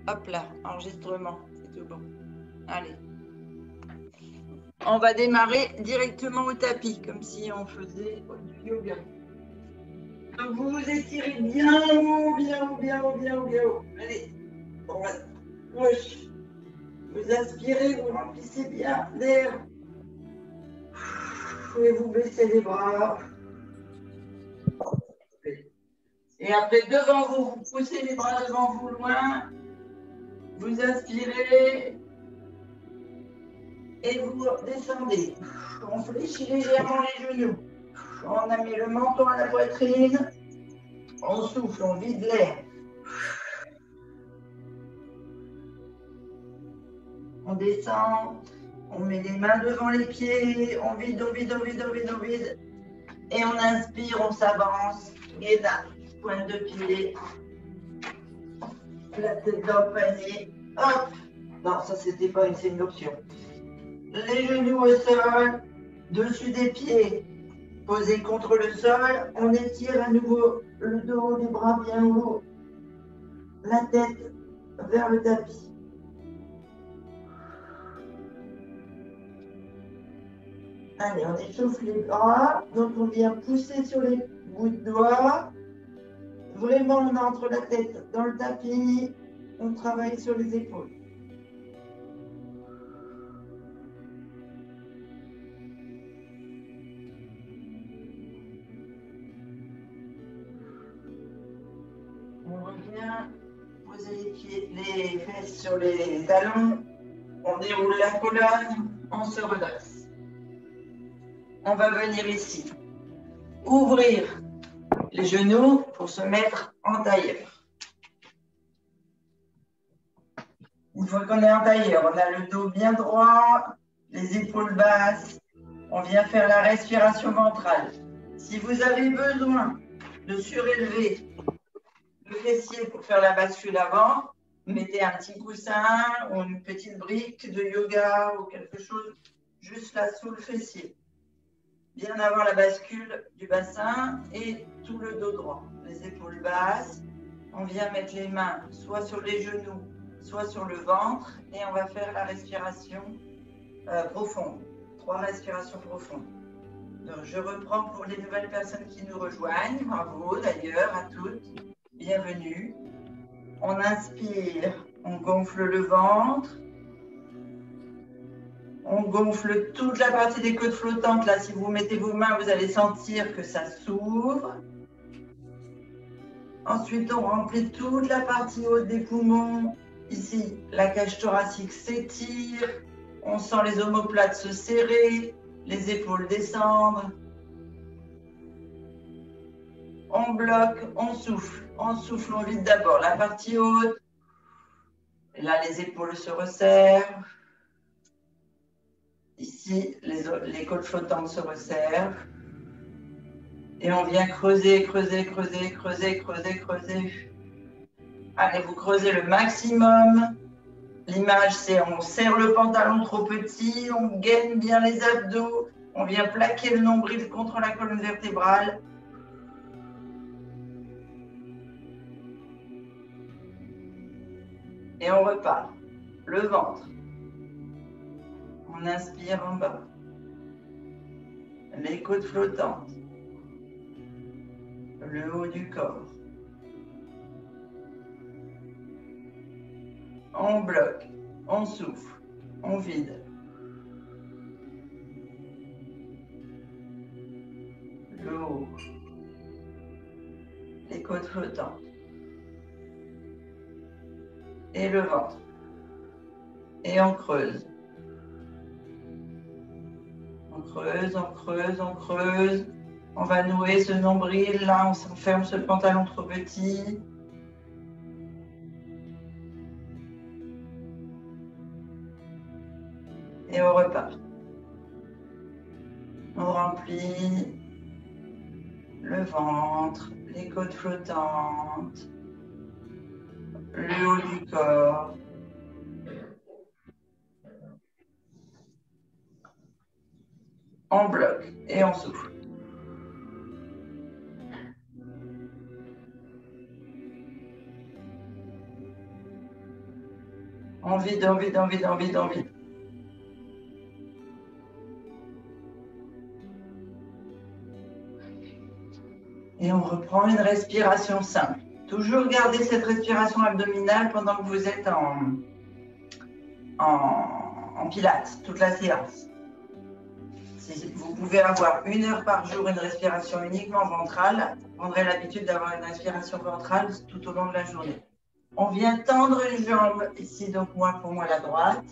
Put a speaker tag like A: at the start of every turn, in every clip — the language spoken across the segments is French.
A: Hop là, enregistrement, c'est tout bon. Allez. On va démarrer directement au tapis, comme si on faisait du yoga. Donc vous vous étirez bien haut, bien haut, bien haut, bien haut, bien haut. Allez, droite, gauche. Vous inspirez, vous remplissez bien d'air. Et vous baissez les bras. Et après, devant vous, vous poussez les bras devant vous loin. Vous inspirez. Et vous descendez. On fléchit légèrement les genoux. On a mis le menton à la poitrine. On souffle, on vide l'air. On descend. On met les mains devant les pieds. On vide, on vide, on vide, on vide, on vide. Et on inspire, on s'avance. Gainage, pointe de pied. La tête dans le panier. Hop. Non, ça, c'était pas c'est une option. Les genoux au sol. Dessus des pieds. Posé contre le sol, on étire à nouveau le dos, les bras bien haut, la tête vers le tapis. Allez, on échauffe les bras, donc on vient pousser sur les bouts de doigts. Vraiment, on entre la tête dans le tapis, on travaille sur les épaules. On revient, poser les pieds, les fesses sur les talons, on déroule la colonne, on se redresse. On va venir ici, ouvrir les genoux pour se mettre en tailleur. Une fois qu'on est en tailleur, on a le dos bien droit, les épaules basses, on vient faire la respiration ventrale. Si vous avez besoin de surélever le fessier pour faire la bascule avant, mettez un petit coussin ou une petite brique de yoga ou quelque chose juste là sous le fessier. Bien avoir la bascule du bassin et tout le dos droit. Les épaules basses, on vient mettre les mains soit sur les genoux, soit sur le ventre et on va faire la respiration profonde. 3 respirations profondes. Donc, je reprends pour les nouvelles personnes qui nous rejoignent. Bravo d'ailleurs à toutes. Bienvenue. On inspire, on gonfle le ventre. On gonfle toute la partie des côtes flottantes. Là, si vous mettez vos mains, vous allez sentir que ça s'ouvre. Ensuite, on remplit toute la partie haute des poumons. Ici, la cage thoracique s'étire. On sent les omoplates se serrer, les épaules descendre. On bloque, on souffle. On souffle, on vide d'abord la partie haute. Et là, les épaules se resserrent. Ici, les côtes flottantes se resserrent. Et on vient creuser, creuser, creuser, creuser, creuser, creuser. Allez, vous creusez le maximum. L'image, c'est on serre le pantalon trop petit, on gaine bien les abdos, on vient plaquer le nombril contre la colonne vertébrale. Et on repart. Le ventre. On inspire en bas. Les côtes flottantes. Le haut du corps. On bloque, on souffle, on vide. Le haut. Les côtes flottantes. Et le ventre. Et on creuse. On creuse, on creuse, on creuse. On va nouer ce nombril. Là, on s'enferme ce pantalon trop petit. Et on repart. On remplit le ventre, les côtes flottantes, le haut du corps. On bloque et on souffle. On vide, on vide, on vide, on vide, on vide. Et on reprend une respiration simple. Toujours garder cette respiration abdominale pendant que vous êtes en pilates, toute la séance. Vous pouvez avoir 1 heure par jour une respiration uniquement ventrale. Vous prendrez l'habitude d'avoir une respiration ventrale tout au long de la journée. On vient tendre les jambes ici, donc pour moi la droite.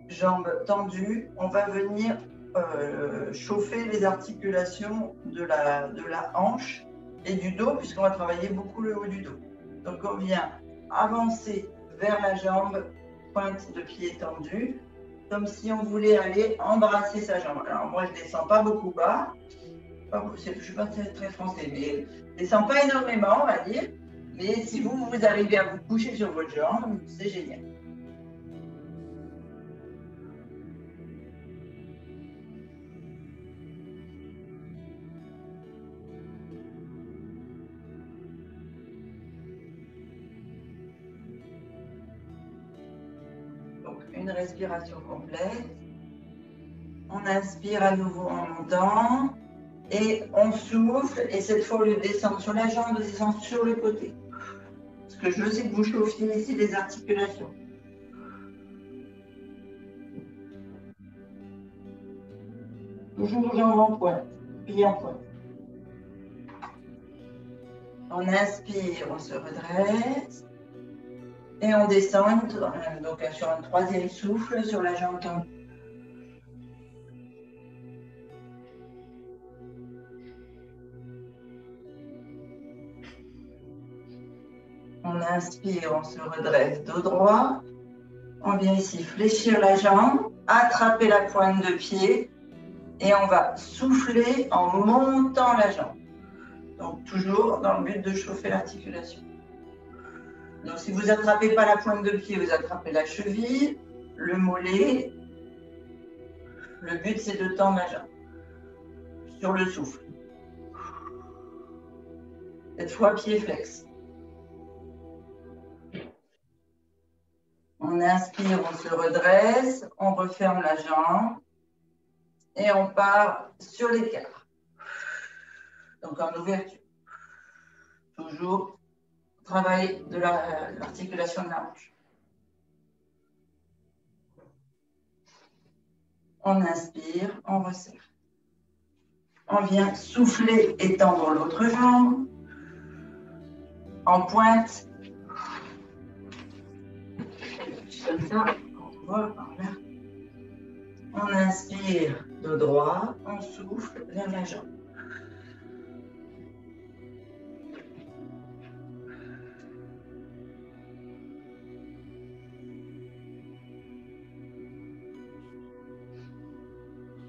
A: Jambes tendues. On va venir chauffer les articulations de la hanche et du dos, puisqu'on va travailler beaucoup le haut du dos. Donc on vient avancer vers la jambe, pointe de pied tendue, comme si on voulait aller embrasser sa jambe. Alors moi, je ne descends pas beaucoup bas. Je ne suis pas très français, mais je ne descends pas énormément, on va dire. Mais si vous arrivez à vous coucher sur votre jambe, c'est génial. Donc, une respiration complète. On inspire à nouveau en montant. Et on souffle. Et cette fois, au lieu de descendre sur la jambe, on descend sur le côté. Parce que je sais que vous chauffiez ici les articulations. Toujours jambes en pointe, pieds en pointe. On inspire, on se redresse. Et on descend, donc sur un 3e souffle, sur la jambe tendue. On inspire, on se redresse dos droit. On vient ici fléchir la jambe, attraper la pointe de pied et on va souffler en montant la jambe. Donc toujours dans le but de chauffer l'articulation. Donc si vous n'attrapez pas la pointe de pied, vous attrapez la cheville, le mollet. Le but c'est de tendre la jambe sur le souffle. Cette fois pied flex. On inspire, on se redresse, on referme la jambe et on part sur l'écart. Donc en ouverture. Toujours travail de l'articulation de la hanche. On inspire, on resserre. On vient souffler et tendre l'autre jambe. En pointe. Comme ça, on voit par là. On inspire de droit, on souffle vers la jambe.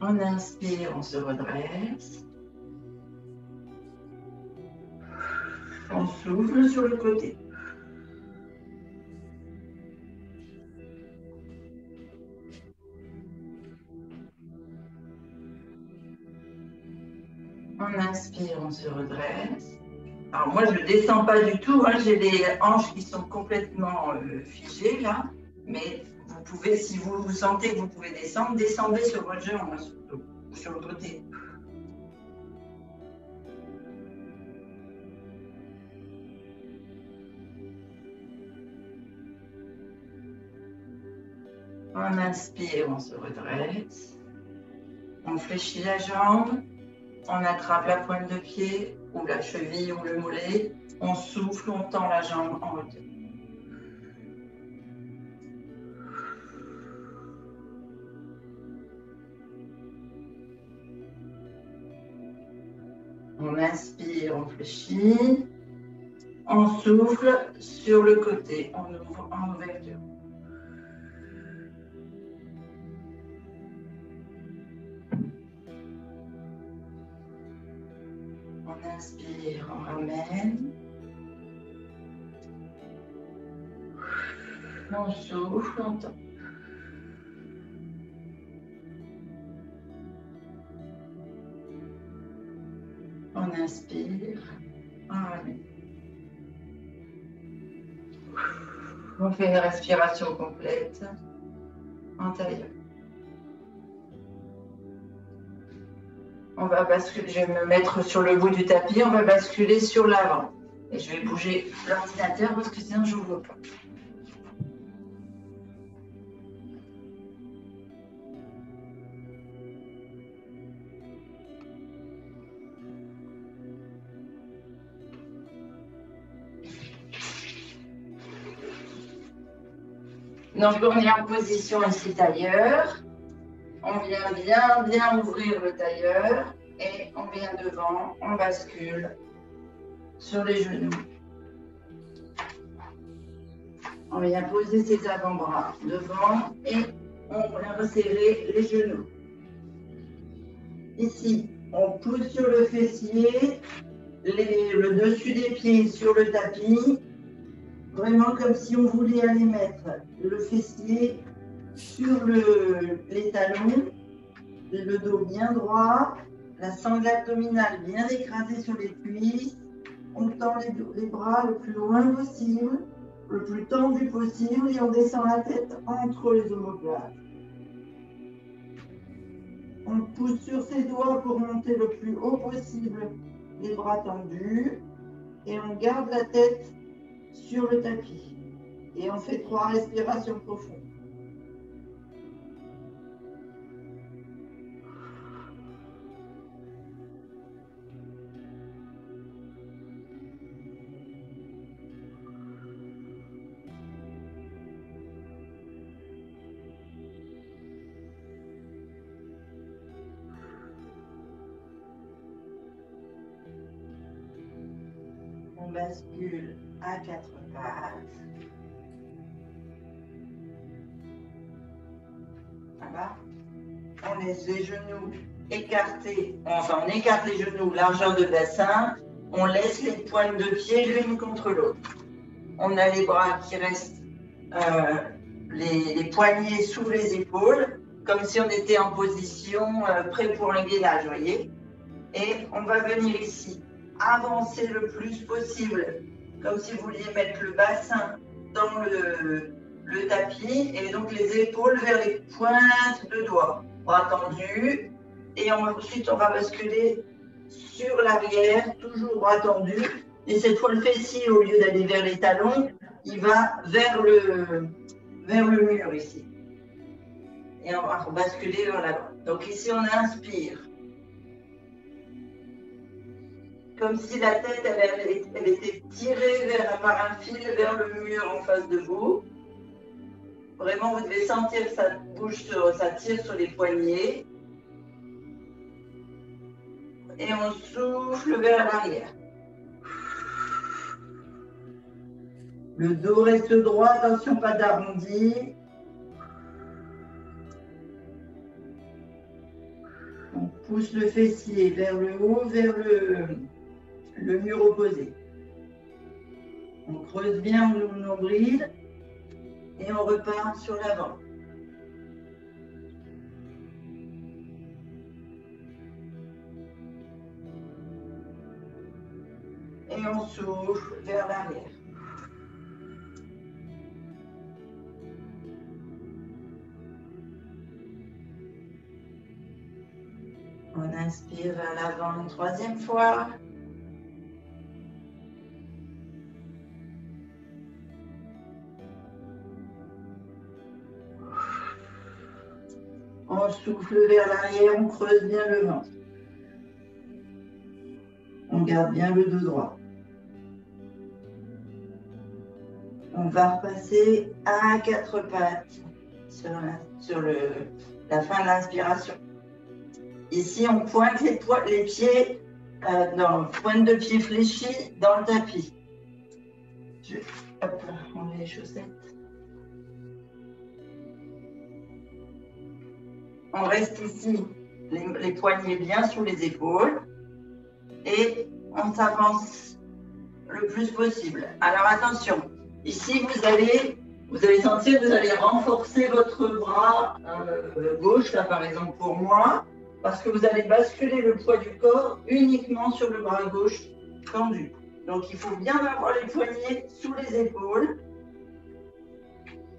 A: On inspire, on se redresse. On souffle sur le côté. On inspire, on se redresse. Alors moi, je ne descends pas du tout. Hein. J'ai les hanches qui sont complètement figées là. Mais vous pouvez, si vous sentez que vous pouvez descendre, descendez sur votre jambe, ou sur le côté. On inspire, on se redresse. On fléchit la jambe. On attrape la pointe de pied ou la cheville ou le mollet. On souffle, on tend la jambe en hauteur. On inspire, on fléchit. On souffle sur le côté, on ouvre en ouverture. On inspire, on ramène. On souffle, on tend. On inspire, on ramène. On fait une respiration complète en tailleur. On va basculer, je vais me mettre sur le bout du tapis, on va basculer sur l'avant. Et je vais bouger l'ordinateur parce que sinon je ne vois pas. Donc on est en position ici tailleur. On vient bien ouvrir le tailleur et on vient devant, on bascule sur les genoux. On vient poser ses avant-bras devant et on vient resserrer les genoux. Ici, on pousse sur le fessier, le dessus des pieds sur le tapis, vraiment comme si on voulait aller mettre le fessier sur les talons, le dos bien droit, la sangle abdominale bien écrasée sur les cuisses. On tend les bras le plus loin possible, le plus tendu possible et on descend la tête entre les omoplates. On pousse sur ses doigts pour monter le plus haut possible les bras tendus et on garde la tête sur le tapis. Et on fait 3 respirations profondes. On bascule à 4 pattes. Voilà. On laisse les genoux écartés. Enfin, on écarte les genoux, largeur de bassin. On laisse les pointes de pied l'une contre l'autre. On a les bras qui restent, les poignets sous les épaules, comme si on était en position prêt pour un gainage, vous voyez. Et on va venir ici avancer le plus possible, comme si vous vouliez mettre le bassin dans le tapis et donc les épaules vers les pointes de doigts, bras tendus. Et ensuite, on va basculer sur l'arrière, toujours bras tendus. Et cette fois, le fessier, au lieu d'aller vers les talons, il va vers le mur ici. Et on va basculer vers l'avant. Donc ici, on inspire. Comme si la tête, elle était tirée par un fil vers le mur en face de vous. Vraiment, vous devez sentir que ça bouge, ça tire sur les poignets. Et on souffle vers l'arrière. Le dos reste droit, attention, pas d'arrondi. On pousse le fessier vers le haut, vers le mur opposé. On creuse bien le nombril et on repart sur l'avant. Et on souffle vers l'arrière. On inspire vers l'avant une 3e fois. On souffle vers l'arrière, on creuse bien le ventre. On garde bien le dos droit. On va repasser à 4 pattes sur la fin de l'inspiration. Ici, on pointe les pieds, pointe de pied fléchie dans le tapis. Je vais enlever les chaussettes. On reste ici, les poignets bien sous les épaules et on s'avance le plus possible. Alors attention, ici vous allez sentir que vous allez renforcer votre bras gauche, là par exemple pour moi, parce que vous allez basculer le poids du corps uniquement sur le bras gauche tendu. Donc il faut bien avoir les poignets sous les épaules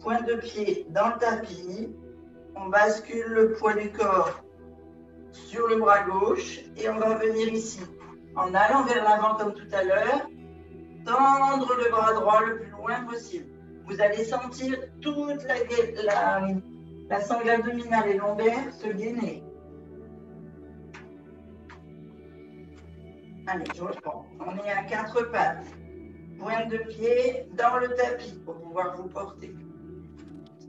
A: pointe de pied dans le tapis. On bascule le poids du corps sur le bras gauche et on va venir ici. En allant vers l'avant comme tout à l'heure, tendre le bras droit le plus loin possible. Vous allez sentir toute la sangle abdominale et lombaire se gainer. Allez, je reprends. On est à 4 pattes. Pointe de pied dans le tapis pour pouvoir vous porter.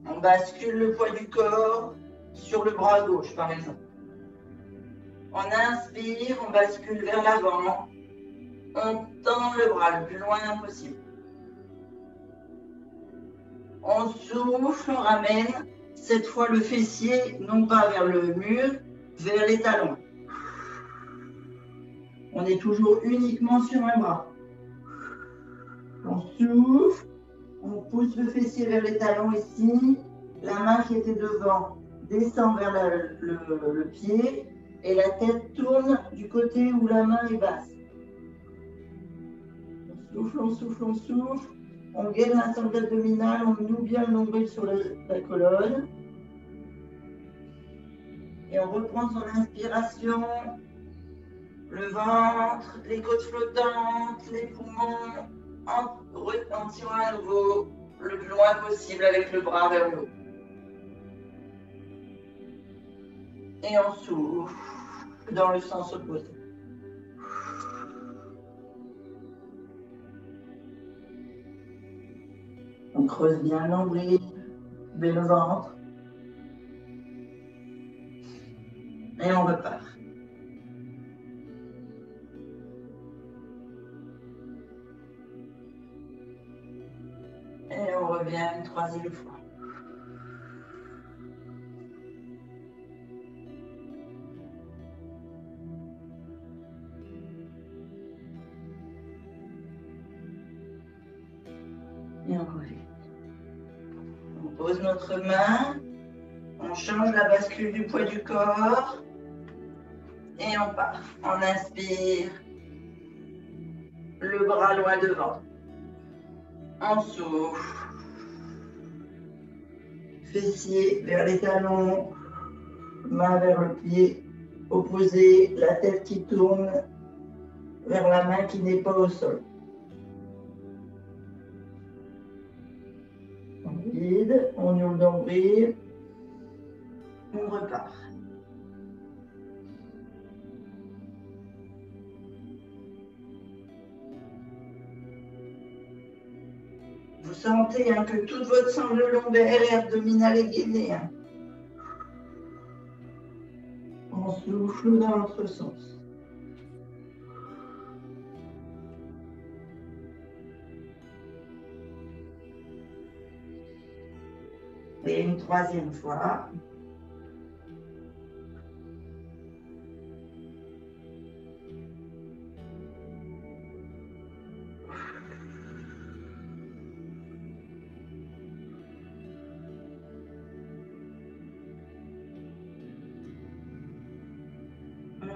A: On bascule le poids du corps sur le bras gauche, par exemple. On inspire, on bascule vers l'avant. On tend le bras le plus loin possible. On souffle, on ramène cette fois le fessier, non pas vers le mur, vers les talons. On est toujours uniquement sur un bras. On souffle, on pousse le fessier vers les talons ici. La main qui était devant descend vers le pied et la tête tourne du côté où la main est basse. On souffle, on souffle, on souffle. On gaine la sangle abdominale, on noue bien le nombril sur la colonne. Et on reprend son inspiration. Le ventre, les côtes flottantes, les poumons, en tirant à nouveau le plus loin possible avec le bras vers le haut. Et on souffle dans le sens opposé. On creuse bien le nombril, vers le ventre. Et on repart. Et on revient une 3e fois. Et on revient. On pose notre main, on change la bascule du poids du corps et on part. On inspire, le bras loin devant. On souffle, fessier vers les talons, main vers le pied opposé, la tête qui tourne vers la main qui n'est pas au sol. On vide, on ouvre le nombril, on repart. Vous sentez que toute votre sangle lombaire et abdominale est gainée. On souffle dans l'autre sens. Et une 3e fois.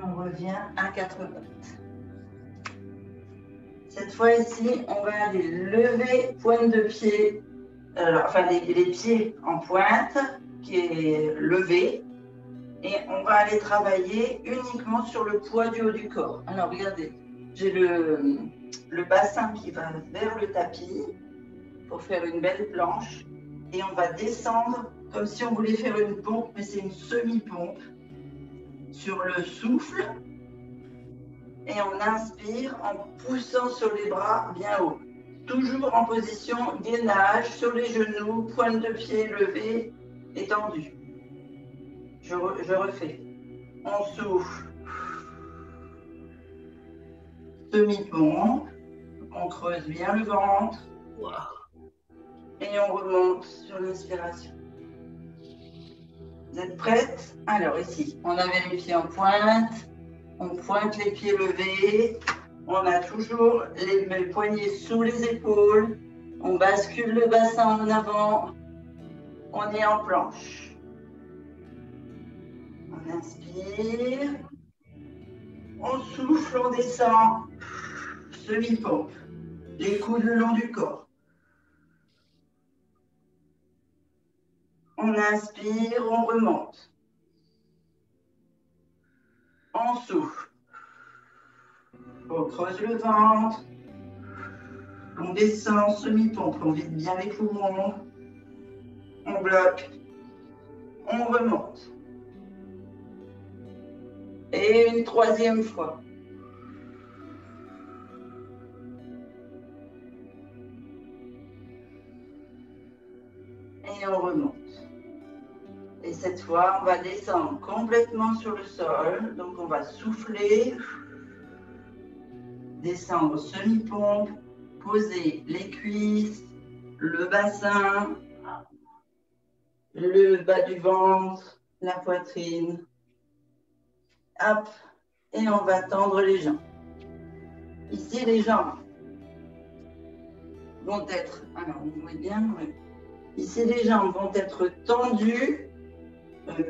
A: On revient à 4 pattes. Cette fois ici, on va aller lever pointe de pied, enfin les pieds en pointe, qui est levé, et on va aller travailler uniquement sur le poids du haut du corps. Alors regardez, j'ai le bassin qui va vers le tapis pour faire une belle planche, et on va descendre comme si on voulait faire une pompe, mais c'est une semi-pompe. Sur le souffle et on inspire en poussant sur les bras bien haut. Toujours en position gainage sur les genoux, pointe de pied levée et tendue. Je refais. On souffle. Demi-pompe. On creuse bien le ventre. Et on remonte sur l'inspiration. Vous êtes prêtes? Alors ici, on avait les pieds en pointe, on pointe les pieds levés, on a toujours les poignets sous les épaules, on bascule le bassin en avant, on est en planche. On inspire, on souffle, on descend, semi-pompe, les coudes le long du corps. On inspire, on remonte. On souffle. On creuse le ventre. On descend, semi-pompe, on vide bien les poumons. On bloque. On remonte. Et une troisième fois. Et on remonte. Et cette fois, on va descendre complètement sur le sol. Donc, on va souffler, descendre semi-pompe, poser les cuisses, le bassin, le bas du ventre, la poitrine. Hop, et on va tendre les jambes. Ici, les jambes vont être, alors vous voyez bien, oui. Ici, les jambes vont être tendues,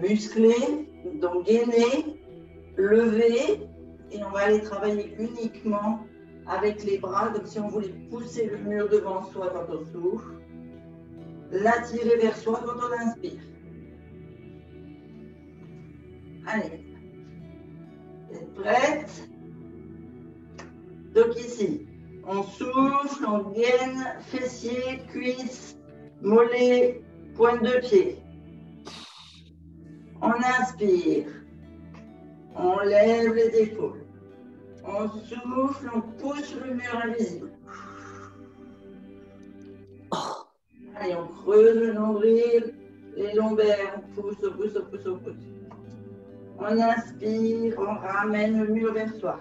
A: musclées, donc gainées, levées, et on va aller travailler uniquement avec les bras, comme si on voulait pousser le mur devant soi quand on souffle, l'attirer vers soi quand on inspire. Allez, vous êtes prête? Donc ici, on souffle, on gaine, fessiers, cuisses, mollets, pointe de pied. On inspire, on lève les épaules. On souffle, on pousse le mur invisible. Allez, on creuse le nombril, les lombaires, on pousse, on pousse, on pousse, on pousse. On inspire, on ramène le mur vers soi.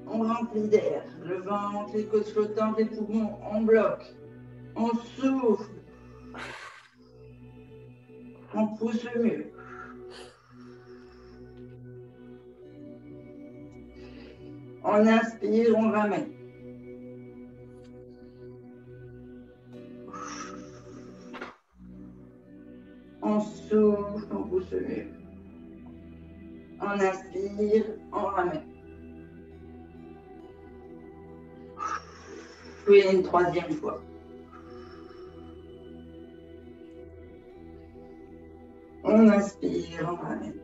A: On remplit d'air, le ventre, les côtes flottantes, les poumons, on bloque. On souffle. On pousse le mur. On inspire, on ramène. On souffle, on pousse le mur. On inspire, on ramène. Puis une troisième fois. On inspire, on ramène.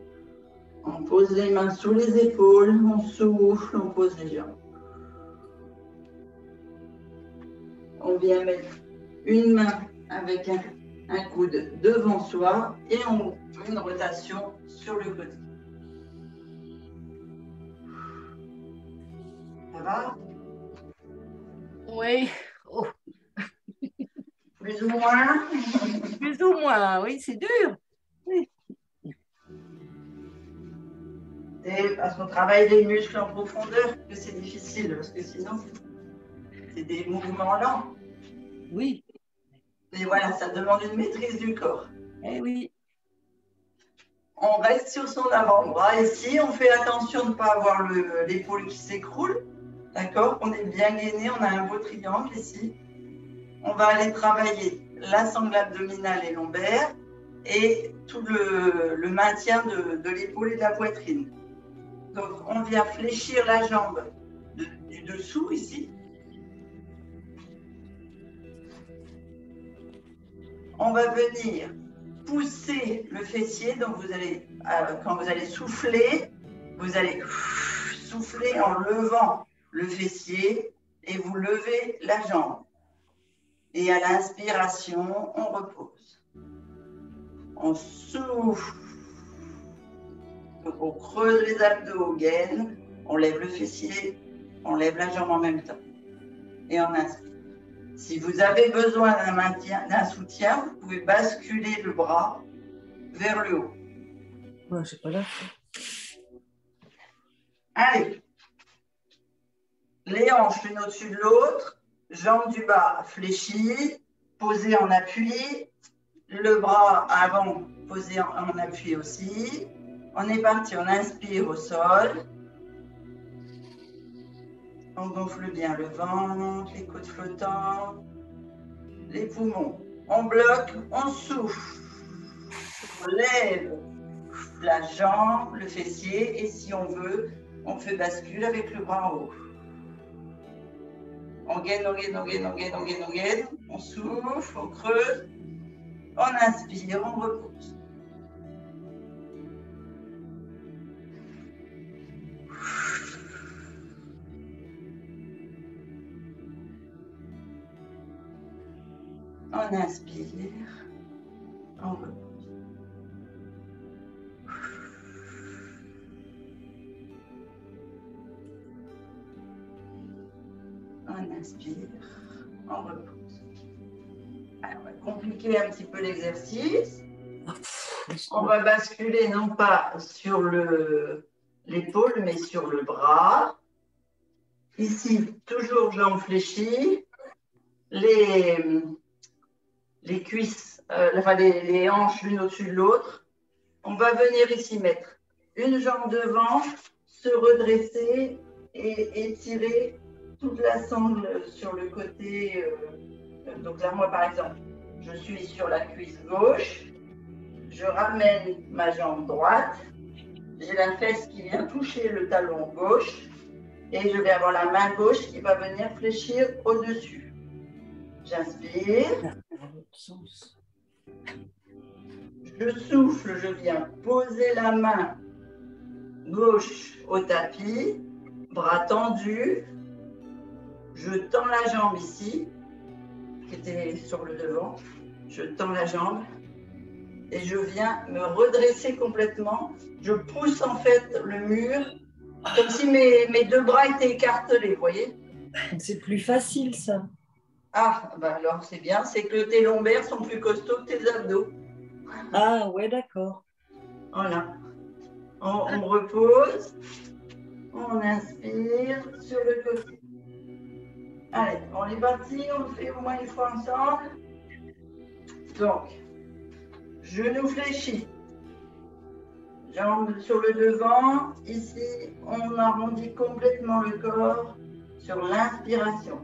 A: On pose les mains sous les épaules, on souffle, on pose les jambes. On vient mettre une main avec un coude devant soi et on fait une rotation sur le côté. Ça va?
B: Oui. Oh.
A: Plus ou moins?
B: Plus ou moins, oui, c'est dur. Oui.
A: C'est parce qu'on travaille les muscles en profondeur que c'est difficile, parce que sinon, c'est des mouvements lents.
B: Oui.
A: Et voilà, ça demande une maîtrise du corps.
B: Eh oui.
A: On reste sur son avant-bras. Ici, on fait attention de ne pas avoir l'épaule qui s'écroule. D'accord? On est bien gainé, on a un beau triangle ici. On va aller travailler la sangle abdominale et lombaire et tout le maintien de l'épaule et de la poitrine. Donc, on vient fléchir la jambe du dessous ici. On va venir pousser le fessier. Donc, vous allez, quand vous allez souffler, vous allez souffler en levant le fessier et vous levez la jambe. Et à l'inspiration, on repose. On souffle. Donc, on creuse les abdos, gaine, on lève le fessier, on lève la jambe en même temps. Et on inspire. Si vous avez besoin d'un maintien, d'un soutien, vous pouvez basculer le bras vers le haut.
B: Moi, je sais pas là.
A: Allez. Les hanches l'une au-dessus de l'autre, jambes du bas fléchies, posées en appui, le bras avant posé en appui aussi. On est parti, on inspire au sol. On gonfle bien le ventre, les côtes flottantes, les poumons. On bloque, on souffle. On lève la jambe, le fessier, et si on veut, on fait bascule avec le bras en haut. On gaine, on gaine, on gaine, on gaine, on gaine, on gaine. On souffle, on creuse. On inspire, on repousse. On inspire, on repousse. On inspire, on repousse. Alors, on va compliquer un petit peu l'exercice. On va basculer non pas sur l'épaule, mais sur le bras. Ici, toujours jambes fléchies. Les cuisses, enfin les hanches l'une au-dessus de l'autre. On va venir ici mettre une jambe devant, se redresser et étirer toute la sangle sur le côté. Donc là, moi, par exemple, je suis sur la cuisse gauche. Je ramène ma jambe droite. J'ai la fesse qui vient toucher le talon gauche. Et je vais avoir la main gauche qui va venir fléchir au-dessus. J'inspire. Je souffle, je viens poser la main gauche au tapis, bras tendus. Je tends la jambe ici, qui était sur le devant. Je tends la jambe et je viens me redresser complètement. Je pousse en fait le mur comme si mes deux bras étaient écartelés, vous voyez?
C: C'est plus facile ça.
A: Ah, bah alors c'est bien, c'est que tes lombaires sont plus costauds que tes abdos.
C: Ah ouais, d'accord.
A: Voilà. On repose. On inspire sur le côté. Allez, on est parti, on le fait au moins une fois ensemble. Donc, genoux fléchis. Jambes sur le devant. Ici, on arrondit complètement le corps sur l'inspiration.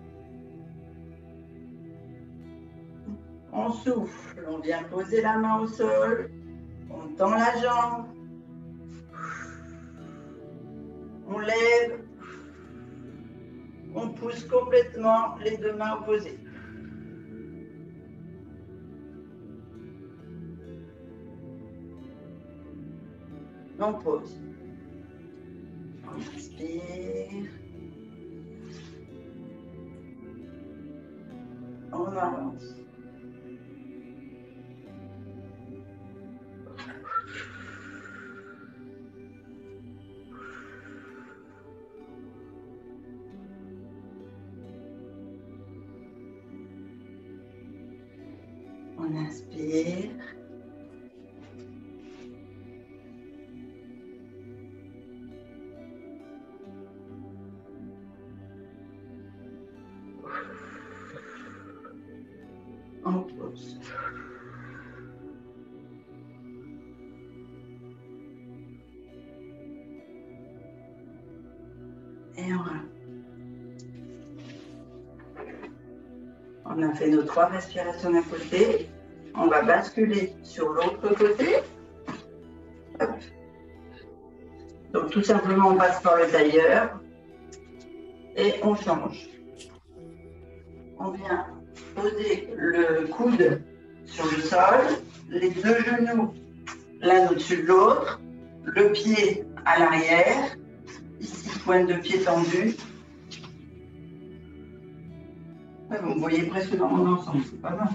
A: On souffle, on vient poser la main au sol. On tend la jambe. On lève. On pousse complètement les deux mains opposées. On pose. On inspire. On avance. On inspire. On pose. Et on va. On a fait nos 3 respirations d'un côté. On va basculer sur l'autre côté. Hop. Donc tout simplement, on passe par le tailleur et on change. On vient poser le coude sur le sol, les deux genoux l'un au-dessus de l'autre, le pied à l'arrière, ici pointe de pied tendue. Ouais, vous me voyez presque dans mon ensemble, c'est pas mal.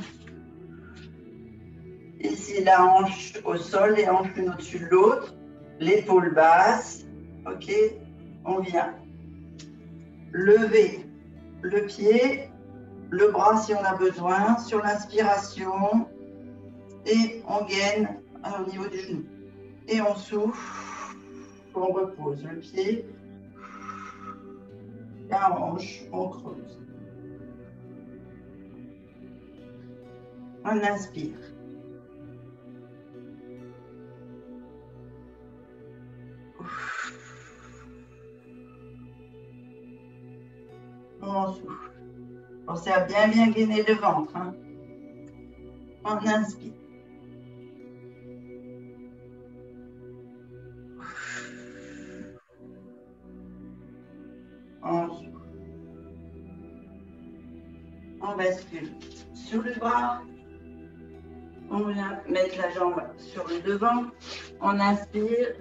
A: Ici la hanche au sol, les hanches l'une au-dessus de l'autre, l'épaule basse, ok, on vient lever le pied, le bras si on a besoin, sur l'inspiration, et on gaine au niveau du genou. Et on souffle, on repose le pied, la hanche, on creuse. On inspire. On souffle. Pensez à bien gainer le ventre. Hein. On inspire. On souffle. On bascule sur le bras. On vient mettre la jambe sur le devant. On inspire.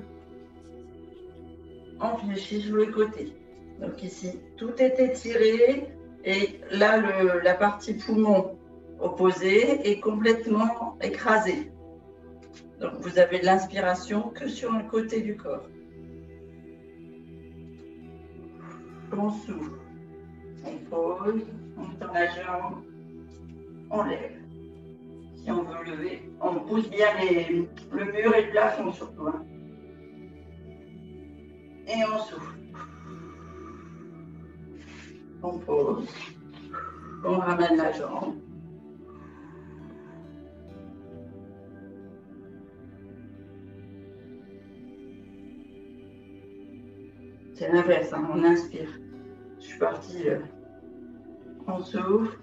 A: On fléchit sur le côté. Donc ici, tout est étiré. Et là, la partie poumon opposée est complètement écrasée. Donc vous avez de l'inspiration que sur un côté du corps. On souffle. On pose. On tend la jambe. On lève. Si on veut lever, on pousse bien le mur et le plafond surtout. Hein. Et on souffle. On pose. On ramène la jambe. C'est l'inverse, hein. On inspire. Je suis partie. On souffle.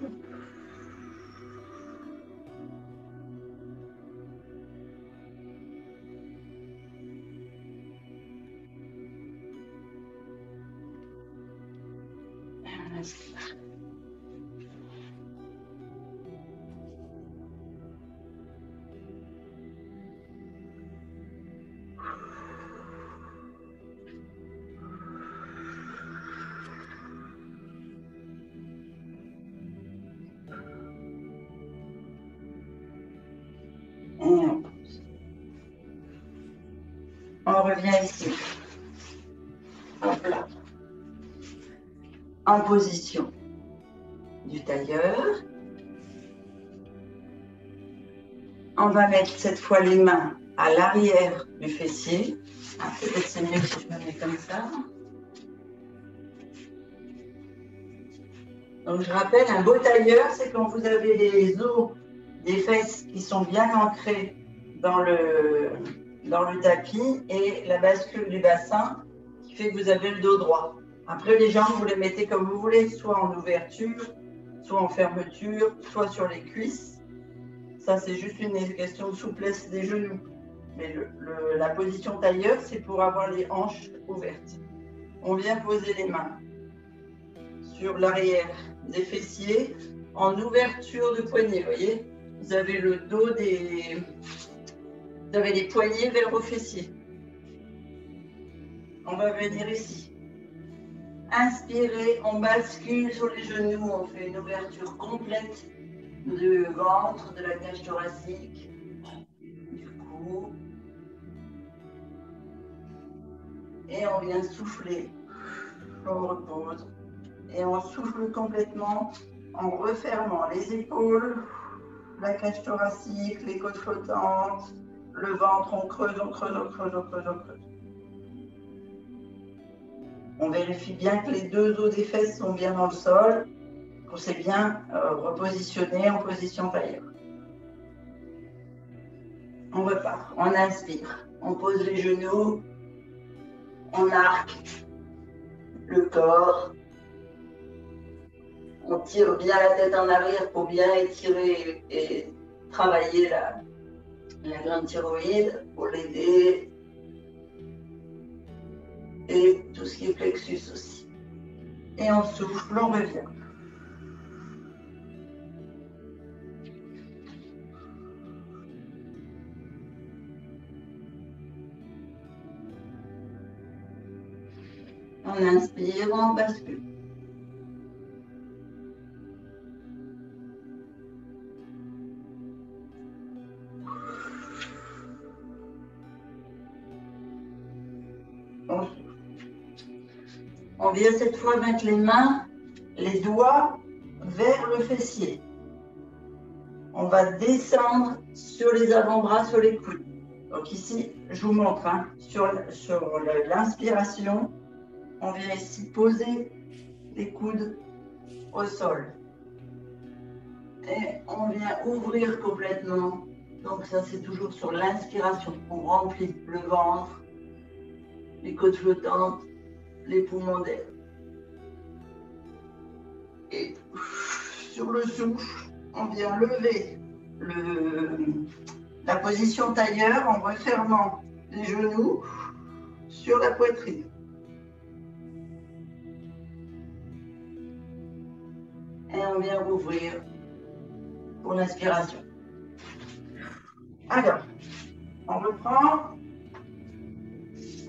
A: On revient ici. Hop là. En position du tailleur. On va mettre cette fois les mains à l'arrière du fessier. Ah, peut-être c'est mieux si je me mets comme ça. Donc je rappelle, un beau tailleur, c'est quand vous avez les os des fesses qui sont bien ancrés dans le tapis et la bascule du bassin qui fait que vous avez le dos droit. Après, les jambes, vous les mettez comme vous voulez, soit en ouverture, soit en fermeture, soit sur les cuisses. Ça, c'est juste une question de souplesse des genoux. Mais la position tailleur, c'est pour avoir les hanches ouvertes. On vient poser les mains sur l'arrière des fessiers en ouverture de poignet, vous voyez. Vous avez le dos vous avez les poignets vers vos fessiers. On va venir ici. Inspirez, on bascule sur les genoux, on fait une ouverture complète du ventre, de la cage thoracique, du cou. Et on vient souffler. On repose. Et on souffle complètement en refermant les épaules, la cage thoracique, les côtes flottantes, le ventre, on creuse, on creuse, on creuse, on creuse, on creuse. On vérifie bien que les deux os des fesses sont bien dans le sol, qu'on s'est bien repositionné en position tailleur. On repart, on inspire, on pose les genoux, on arque le corps, on tire bien la tête en arrière pour bien étirer et travailler la glande thyroïde pour l'aider. Et tout ce qui est plexus aussi. Et on souffle, on revient. On inspire, on bascule. On vient cette fois mettre les mains, les doigts vers le fessier. On va descendre sur les avant-bras, sur les coudes. Donc ici, je vous montre, hein, sur l'inspiration, on vient ici poser les coudes au sol. Et on vient ouvrir complètement. Donc ça, c'est toujours sur l'inspiration. On remplit le ventre, les côtes flottantes, les poumons d'air. Et sur le souffle, on vient lever la position tailleur en refermant les genoux sur la poitrine. Et on vient rouvrir pour l'inspiration. Alors, on reprend.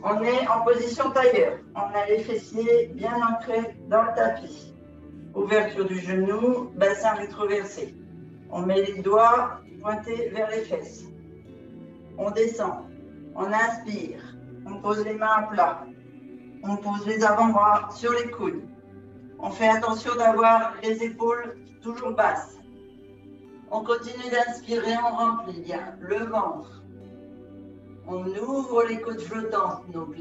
A: On est en position tailleur. On a les fessiers bien ancrés dans le tapis. Ouverture du genou, bassin rétroversé. On met les doigts pointés vers les fesses. On descend. On inspire. On pose les mains à plat. On pose les avant-bras sur les coudes. On fait attention d'avoir les épaules toujours basses. On continue d'inspirer, on remplit bien le ventre. On ouvre les côtes flottantes, donc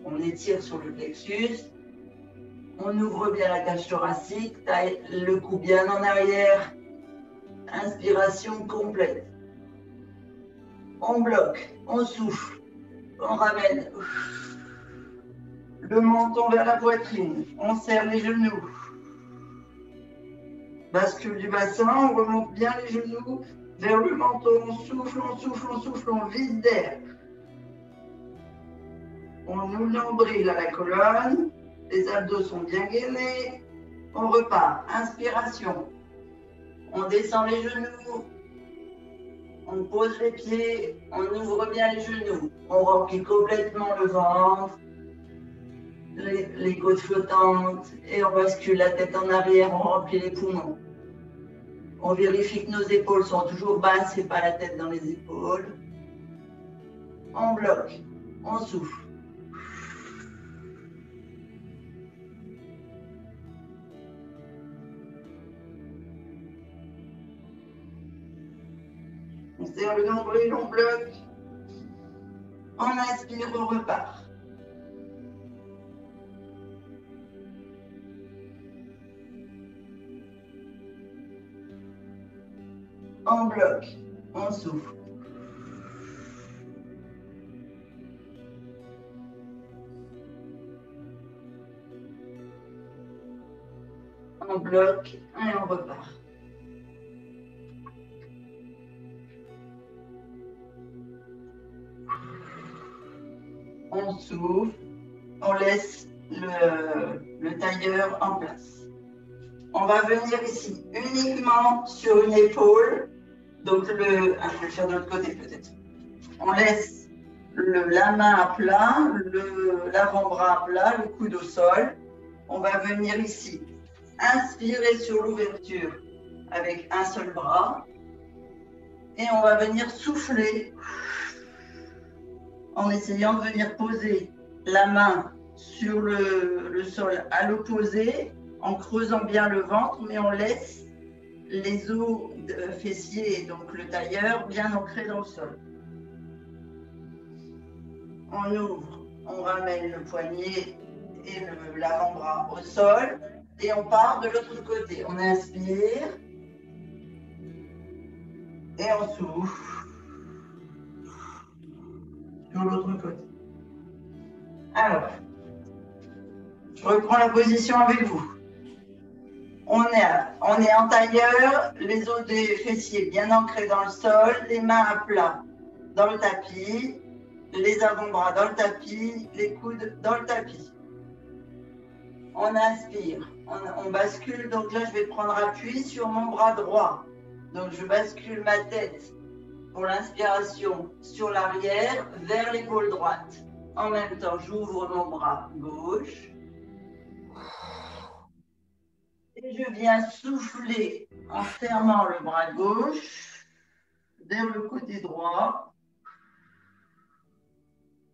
A: on étire sur le plexus. On ouvre bien la cage thoracique, taille le cou bien en arrière. Inspiration complète. On bloque, on souffle, on ramène le menton vers la poitrine. On serre les genoux. Bascule du bassin, on remonte bien les genoux vers le menton. On souffle, on souffle, on souffle, on vide d'air. On ouvre le nombril à la colonne. Les abdos sont bien gainés. On repart. Inspiration. On descend les genoux. On pose les pieds. On ouvre bien les genoux. On remplit complètement le ventre. Les côtes flottantes. Et on bascule la tête en arrière. On remplit les poumons. On vérifie que nos épaules sont toujours basses et pas la tête dans les épaules. On bloque. On souffle. On serre le nombril, on bloque. On inspire, on repart. On bloque, on souffle. On bloque et on repart. On souffle, on laisse le tailleur en place. On va venir ici uniquement sur une épaule. Donc, je vais le faire de l'autre côté peut-être. On laisse la main à plat, l'avant-bras à plat, le coude au sol. On va venir ici inspirer sur l'ouverture avec un seul bras. Et on va venir souffler en essayant de venir poser la main sur le sol à l'opposé, en creusant bien le ventre, mais on laisse les os fessiers, donc le tailleur, bien ancrés dans le sol. On ouvre, on ramène le poignet et l'avant-bras au sol et on part de l'autre côté. On inspire et on souffle sur l'autre côté. Alors, je reprends la position avec vous. On est en tailleur, les os des fessiers bien ancrés dans le sol, les mains à plat dans le tapis, les avant-bras dans le tapis, les coudes dans le tapis. On inspire, on bascule, donc là je vais prendre appui sur mon bras droit. Donc je bascule ma tête pour l'inspiration sur l'arrière vers l'épaule droite. En même temps, j'ouvre mon bras gauche. Et je viens souffler en fermant le bras gauche vers le côté droit.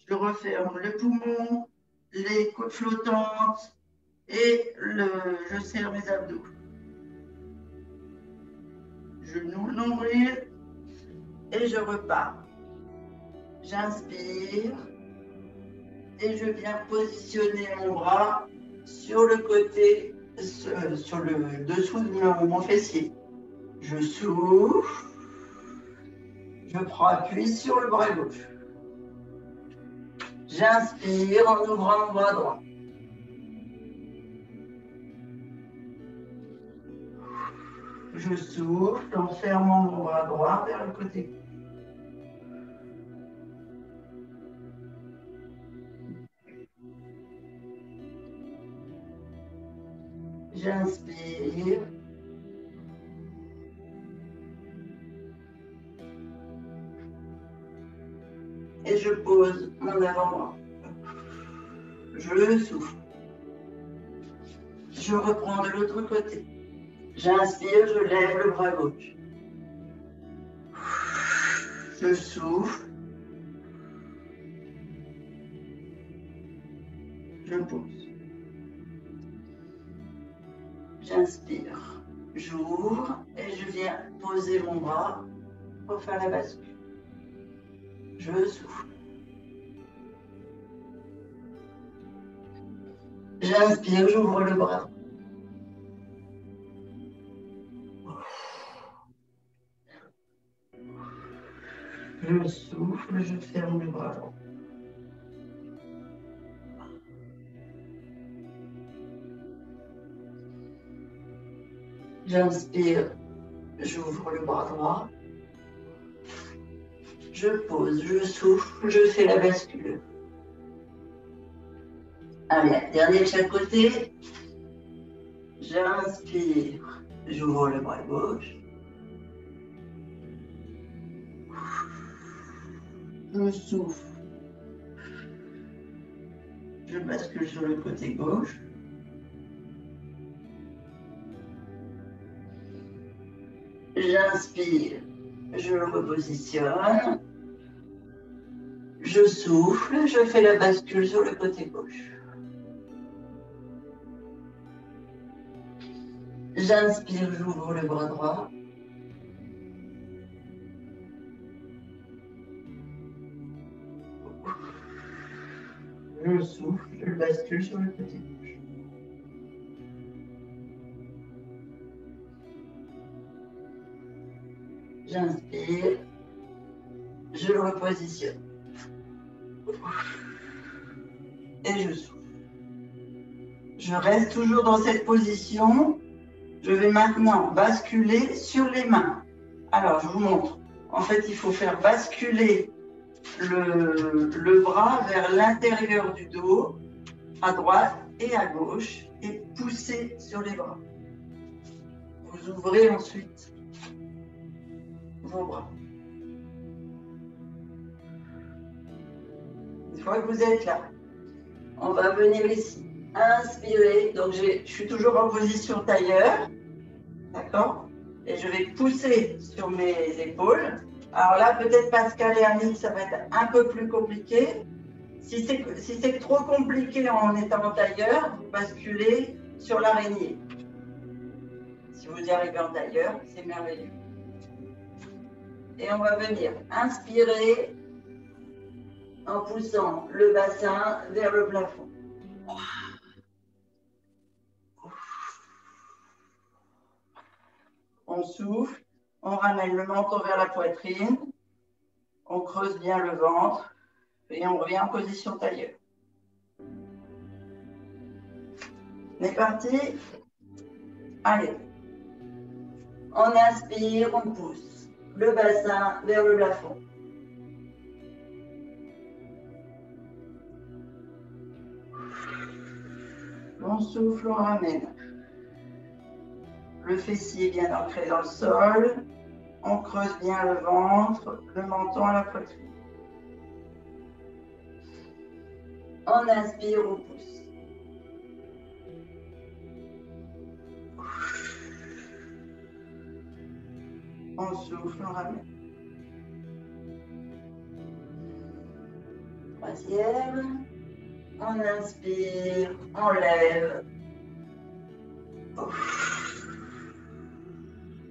A: Je referme le poumon, les côtes flottantes et je serre mes abdos. Je noue le nombril et je repars. J'inspire et je viens positionner mon bras sur le côté, sur le dessous de mon fessier. Je souffle, je prends appui sur le bras gauche. J'inspire en ouvrant mon bras droit. Je souffle en fermant mon bras droit vers le côté. J'inspire. et je pose mon avant-bras. Je souffle. Je reprends de l'autre côté. J'inspire, je lève le bras gauche. Je souffle. Je pose. J'inspire. J'ouvre et je viens poser mon bras pour faire la bascule. Je souffle. J'inspire, j'ouvre le bras. Je souffle, je ferme le bras. J'inspire, j'ouvre le bras droit. Je pose, je souffle, je fais la bascule. Allez, dernier de chaque côté. J'inspire, j'ouvre le bras gauche. Je souffle. Je bascule sur le côté gauche. J'inspire, je le repositionne. Je souffle, je fais la bascule sur le côté gauche. J'inspire, j'ouvre le bras droit. Je souffle, je bascule sur le côté gauche. J'inspire, je le repositionne. Et je souffle. Je reste toujours dans cette position. Je vais maintenant basculer sur les mains. Alors, je vous montre. En fait, il faut faire basculer le bras vers l'intérieur du dos, à droite et à gauche, et pousser sur les bras. Vous ouvrez ensuite vos bras. Une fois que vous êtes là, on va venir ici. Inspirer, donc je suis toujours en position tailleur, d'accord? Et je vais pousser sur mes épaules. Alors là, peut-être Pascal et Annick, ça va être un peu plus compliqué. Si c'est trop compliqué en étant en tailleur, vous basculez sur l'araignée. Si vous y arrivez en tailleur, c'est merveilleux. Et on va venir inspirer en poussant le bassin vers le plafond. On souffle, on ramène le menton vers la poitrine, on creuse bien le ventre et on revient en position tailleur. On est parti? Allez. On inspire, on pousse le bassin vers le plafond. On souffle, on ramène. Le fessier bien ancré dans le sol. On creuse bien le ventre, le menton à la poitrine. On inspire, on pousse. On souffle, on ramène. Troisième. On inspire, on lève.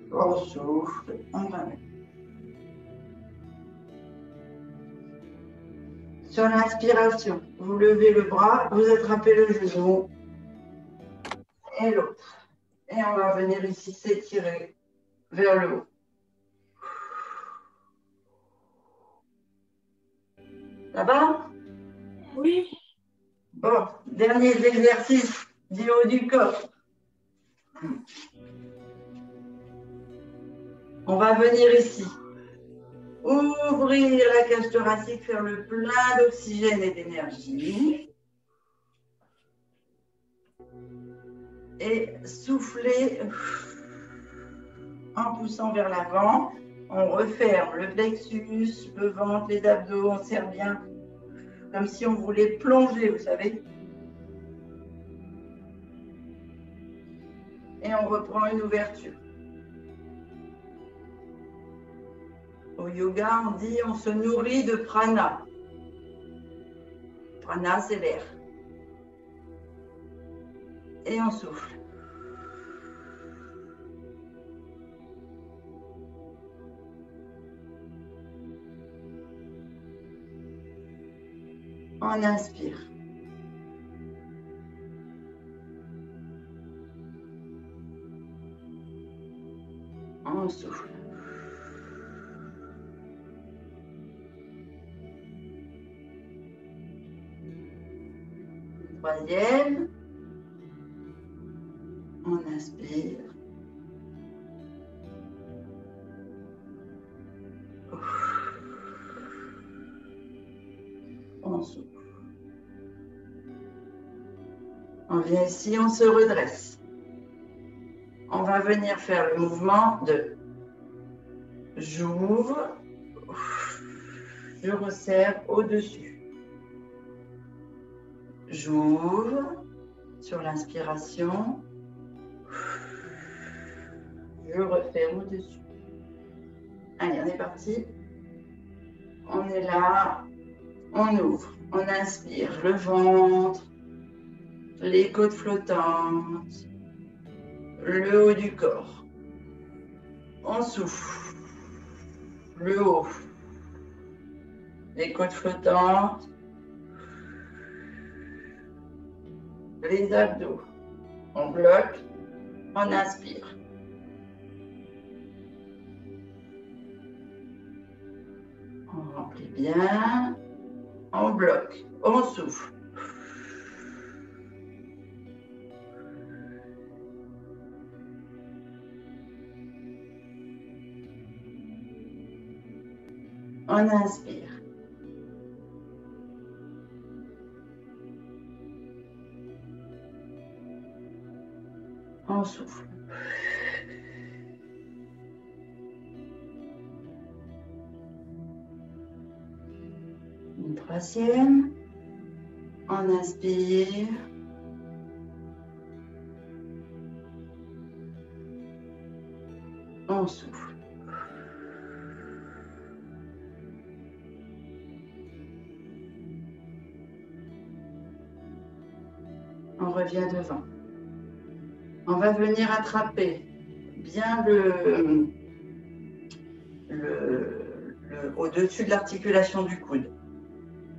A: On souffle, on ramène. Sur l'inspiration, vous levez le bras, vous attrapez le genou et l'autre. Et on va venir ici s'étirer vers le haut. Ça va?
C: Oui.
A: Bon, dernier exercice du haut du corps. On va venir ici. Ouvrir la cage thoracique, faire le plein d'oxygène et d'énergie. Et souffler en poussant vers l'avant. On referme le plexus, le ventre, les abdos, on serre bien, comme si on voulait plonger, vous savez. Et on reprend une ouverture. Au yoga, on dit on se nourrit de prana. Prana, c'est l'air. Et on souffle. On inspire. On souffle. Troisième. On inspire. On souffle. On vient ici, on se redresse. On va venir faire le mouvement de j'ouvre, je resserre au-dessus. J'ouvre sur l'inspiration, je referme au-dessus. Allez, on est parti. On est là, on ouvre, on inspire le ventre, les côtes flottantes, le haut du corps. On souffle, le haut, les côtes flottantes, les abdos. On bloque, on inspire. On remplit bien, on bloque, on souffle. On inspire. On souffle. Une troisième. On inspire. On souffle. On revient devant. On va venir attraper bien au-dessus de l'articulation du coude.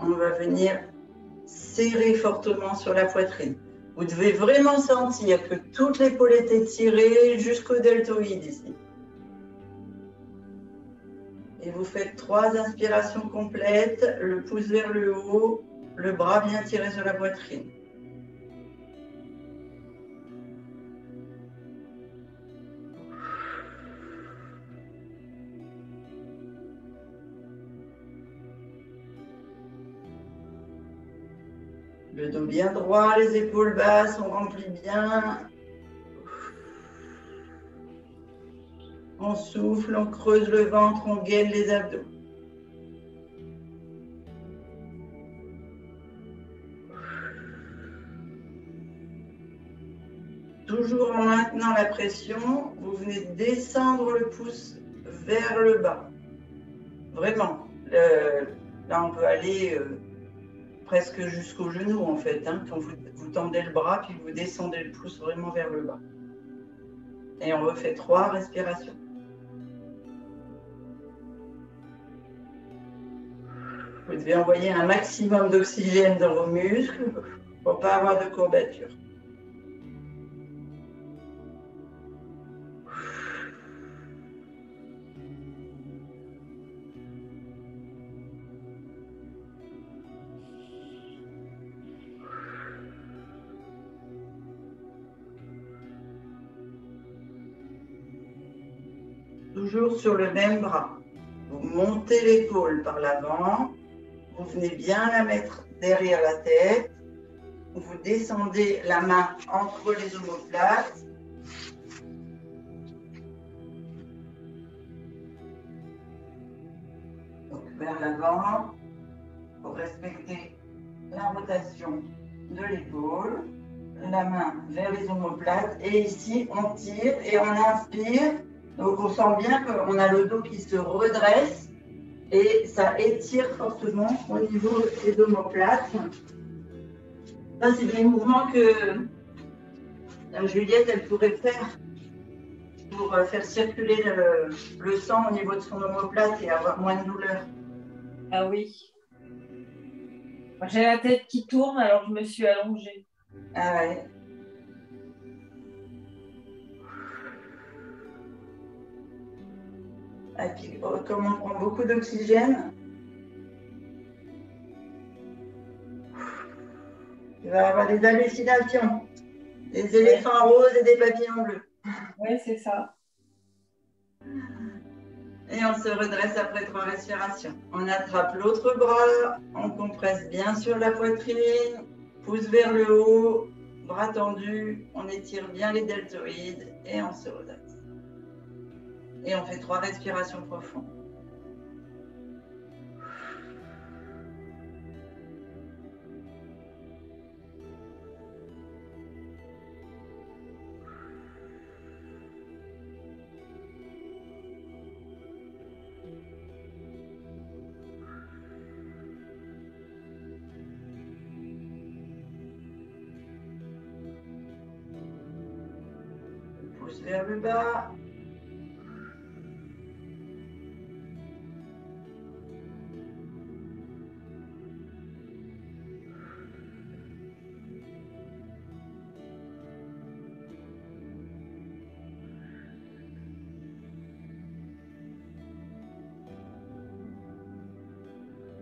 A: On va venir serrer fortement sur la poitrine. Vous devez vraiment sentir que toute l'épaule est étirée jusqu'au deltoïde ici. Et vous faites 3 inspirations complètes, le pouce vers le haut, le bras bien tiré sur la poitrine. Le dos bien droit, les épaules basses, on remplit bien. On souffle, on creuse le ventre, on gaine les abdos. Toujours en maintenant la pression, vous venez descendre le pouce vers le bas. Vraiment. Là, on peut aller presque jusqu'au genou en fait, hein, quand vous tendez le bras puis vous descendez le pouce vraiment vers le bas. Et on refait 3 respirations. Vous devez envoyer un maximum d'oxygène dans vos muscles pour ne pas avoir de courbature. Toujours sur le même bras. Vous montez l'épaule par l'avant. Vous venez bien la mettre derrière la tête. Vous descendez la main entre les omoplates. vers l'avant pour respecter la rotation de l'épaule. La main vers les omoplates et ici on tire et on inspire. Donc on sent bien qu'on a le dos qui se redresse et ça étire fortement au niveau des omoplates. Ça c'est des mouvements que Juliette elle pourrait faire pour faire circuler le sang au niveau de son omoplate et avoir moins de douleur.
C: Ah oui. J'ai la tête qui tourne, alors je me suis allongée.
A: Ah ouais. Et puis, comme on prend beaucoup d'oxygène, tu vas avoir des hallucinations, des éléphants roses et des papillons bleus.
C: Oui, c'est ça.
A: Et on se redresse après 3 respirations. On attrape l'autre bras, on compresse bien sur la poitrine, pouce vers le haut, bras tendus, on étire bien les deltoïdes et on se redresse. Et on fait 3 respirations profondes. Pouce vers le bas.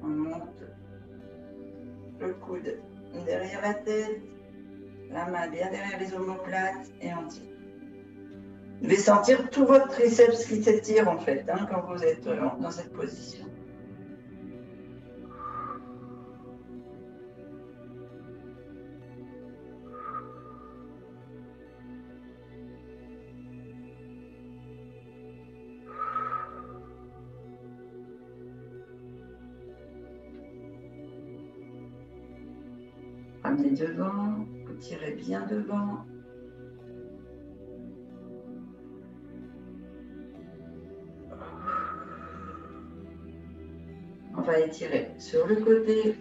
A: On monte le coude derrière la tête, la main bien derrière les omoplates et on tire. Vous devez sentir tout votre triceps qui s'étire en fait quand vous êtes dans cette position. Ramenez devant, vous tirez bien devant. On va étirer sur le côté.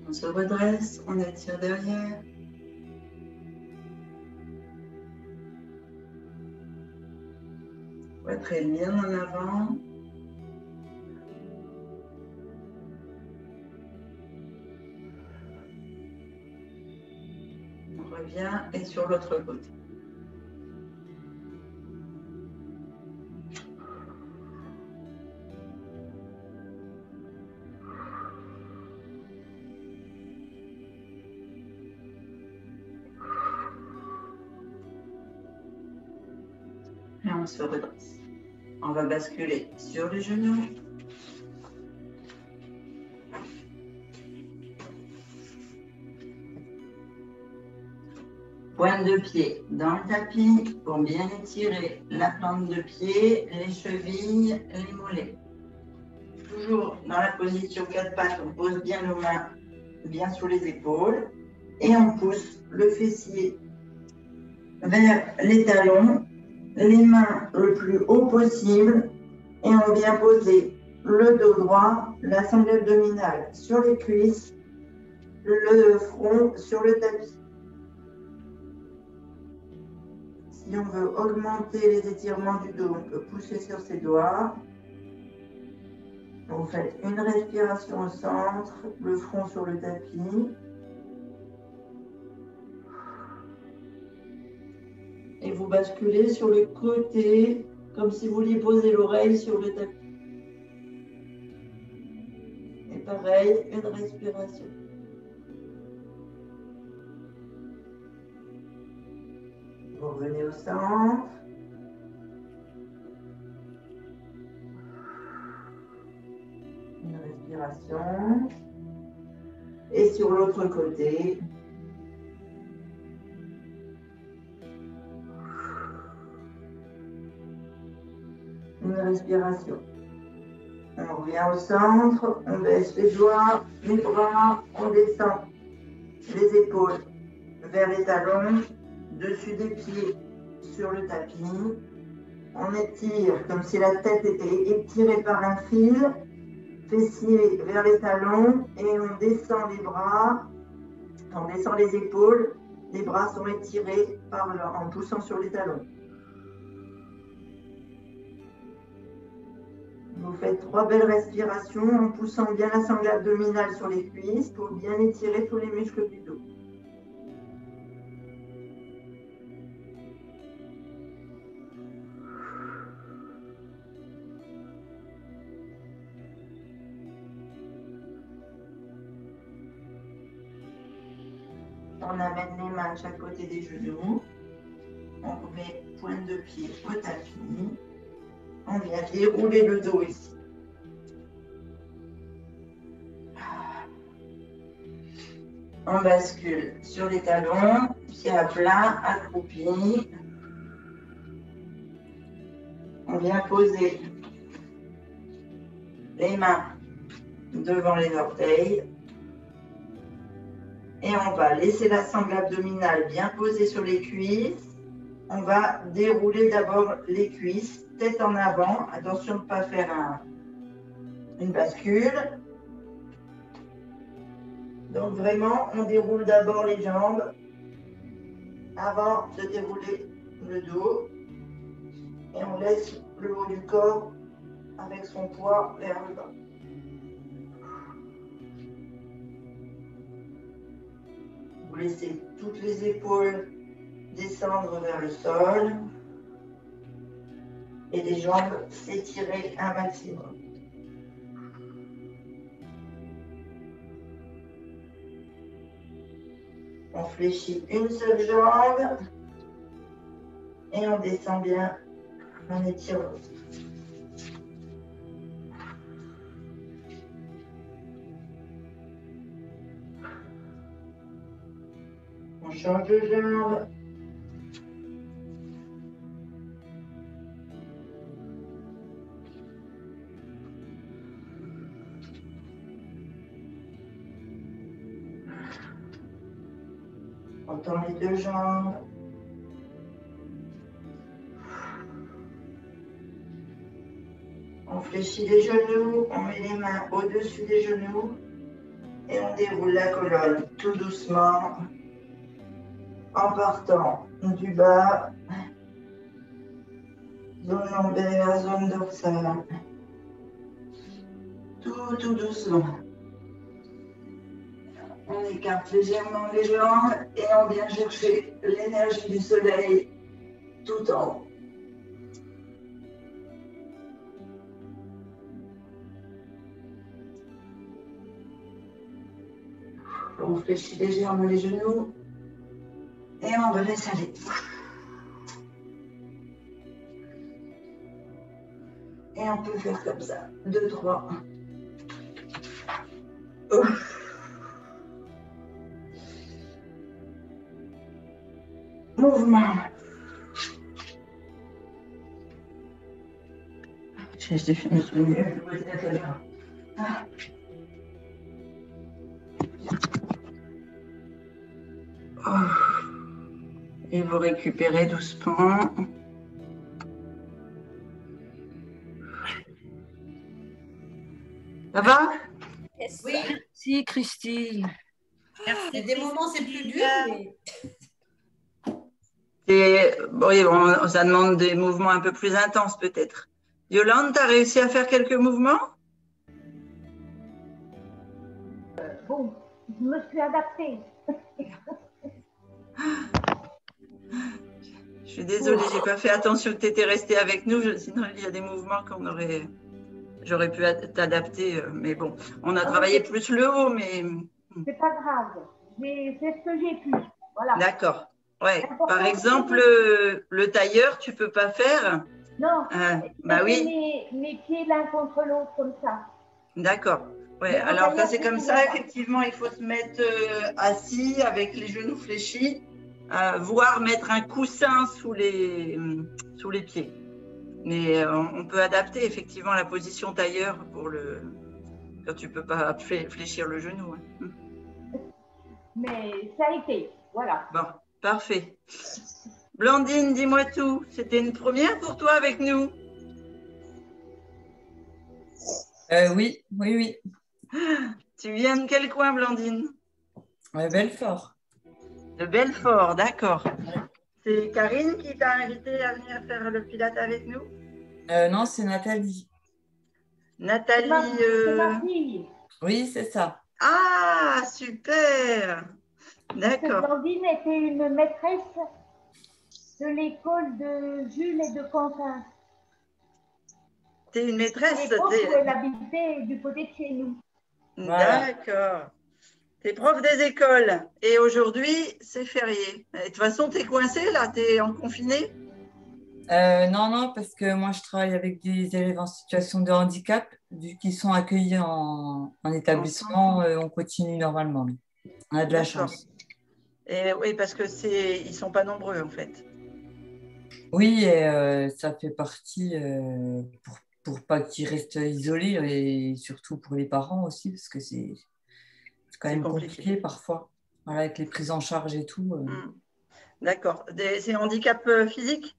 A: On se redresse, on étire derrière. Poitrine bien en avant. On revient et sur l'autre côté. Et on se redresse. On va basculer sur les genoux. Pointe de pied dans le tapis pour bien étirer la plante de pied, les chevilles, les mollets. Toujours dans la position 4 pattes, on pose bien nos mains bien sous les épaules et on pousse le fessier vers les talons, les mains le plus haut possible et on vient poser le dos droit, la sangle abdominale sur les cuisses, le front sur le tapis. Si on veut augmenter les étirements du dos, on peut pousser sur ses doigts. Vous faites une respiration au centre, le front sur le tapis. Et vous basculez sur le côté, comme si vous vouliez poser l'oreille sur le tapis. Et pareil, une respiration. Vous revenez au centre. respiration. Et sur l'autre côté. Une respiration. On revient au centre, on baisse les doigts, les bras, on descend les épaules vers les talons, dessus des pieds sur le tapis. On étire comme si la tête était étirée par un fil, fessiers vers les talons et on descend les bras, on descend les épaules, les bras sont étirés en poussant sur les talons. Vous faites 3 belles respirations en poussant bien la sangle abdominale sur les cuisses pour bien étirer tous les muscles du dos. On amène les mains de chaque côté des genoux. On remet pointe de pied au tapis. On vient dérouler le dos ici. On bascule sur les talons, pieds à plat, accroupi. On vient poser les mains devant les orteils. Et on va laisser la sangle abdominale bien posée sur les cuisses. On va dérouler d'abord les cuisses, tête en avant. Attention de ne pas faire une bascule. Donc vraiment, on déroule d'abord les jambes avant de dérouler le dos. Et on laisse le haut du corps avec son poids vers le bas. Vous laissez toutes les épaules descendre vers le sol et les jambes s'étirer un maximum. On fléchit une seule jambe et on descend bien en étirant. On change de jambe. On tend les deux jambes. On fléchit les genoux, on met les mains au-dessus des genoux et on déroule la colonne tout doucement en partant du bas, zone lombaire, zone dorsale, tout doucement. On écarte légèrement les jambes et on vient chercher l'énergie du soleil tout en haut. On fléchit légèrement les genoux et on laisse aller. Et on peut faire comme ça, 2, 3. Mouvement. J'ai fait un peu mieux. Et vous récupérez doucement. Ça va?
B: Oui. Si, Christine.
C: Merci. Il y a des moments, c'est plus dur.
A: Oui, bon, ça demande des mouvements un peu plus intenses peut-être. Yolande, tu as réussi à faire quelques mouvements?
D: Bon, je me suis adaptée.
A: Je suis désolée, j'ai pas fait attention que tu étais restée avec nous. Sinon, il y a des mouvements j'aurais pu t'adapter. Mais bon, on a travaillé plus le haut, mais…
D: C'est pas grave. J'ai fait ce que j'ai pu. Voilà.
A: D'accord. Ouais. Par exemple, le tailleur, tu peux pas faire?
D: Non.
A: Bah oui.
D: Mes pieds l'un contre l'autre comme ça.
A: D'accord. Ouais, alors quand c'est comme ça, effectivement, il faut se mettre assis avec les genoux fléchis, voire mettre un coussin sous les pieds. Mais on peut adapter effectivement la position tailleur quand tu ne peux pas fléchir le genou. Hein.
D: Mais ça a été, voilà.
A: Bon, parfait. Blandine, dis-moi tout. C'était une première pour toi avec nous?
E: Oui, oui, oui.
A: Tu viens de quel coin, Blandine?
E: Belfort.
A: De Belfort, d'accord. C'est Karine qui t'a invité à venir faire le pilates avec nous?
E: Non, c'est Nathalie.
A: Nathalie.
D: C'est ma fille.
E: Oui, c'est ça.
A: Ah, super. D'accord.
D: Blandine était une maîtresse de l'école de Jules et de Quentin.
A: Tu es une maîtresse?
D: À l'époque où elle habitait du côté de chez nous.
E: Voilà.
A: D'accord. Tu es prof des écoles et aujourd'hui, c'est férié. De toute façon, tu es coincé là? Tu es en confiné?
E: Non, non, parce que moi, je travaille avec des élèves en situation de handicap. Vu qu'ils sont accueillis en établissement, on continue normalement. On a de la chance.
A: Et oui, parce que ils sont pas nombreux en fait.
E: Oui, et ça fait partie pour pas qu'ils restent isolés et surtout pour les parents aussi, parce que c'est quand même compliqué parfois, voilà, avec les prises en charge et tout.
A: D'accord. C'est handicap physique?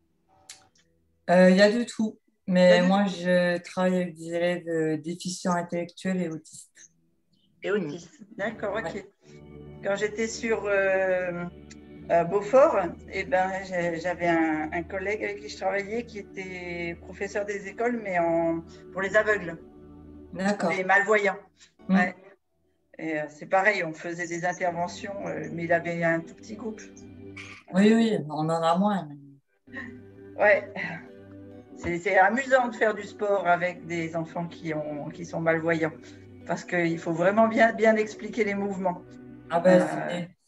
E: Il y a de tout, mais moi je travaille avec des élèves déficients intellectuels et autistes.
A: Et autistes, d'accord, ok. Ouais. Quand j'étais sur Beaufort, eh ben, j'avais un collègue avec qui je travaillais qui était professeur des écoles, mais pour les aveugles.
E: D'accord.
A: Les malvoyants. Ouais. Et c'est pareil, on faisait des interventions, mais il avait un tout petit groupe.
E: Oui, oui, on en a moins.
A: Ouais. C'est amusant de faire du sport avec des enfants qui sont malvoyants, parce qu'il faut vraiment bien expliquer les mouvements.
E: Ah ben,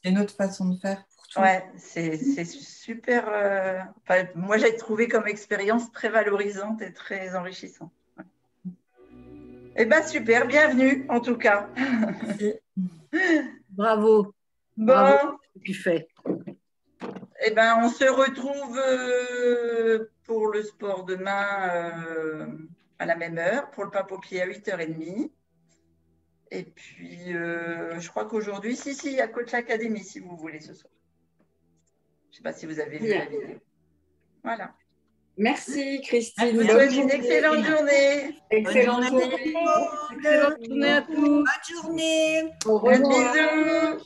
E: c'est une autre façon de faire pour tout.
A: Ouais, c'est super. Moi, j'ai trouvé comme expérience très valorisante et très enrichissante. Eh bien, super, bienvenue en tout cas.
B: Bravo.
A: Bon.
B: Bravo ce que tu fais.
A: Eh bien, on se retrouve pour le sport demain à la même heure, pour le pain au pied à 8h30. Et puis, je crois qu'aujourd'hui, il y a Coach Academy si vous voulez ce soir. Je ne sais pas si vous avez vu la vidéo. Voilà.
C: Merci Christine.
A: Je vous souhaite une excellente journée.
C: Excellente journée.
B: Excellente journée à tous.
F: Bonne journée.
C: Au revoir.
A: Un bisou.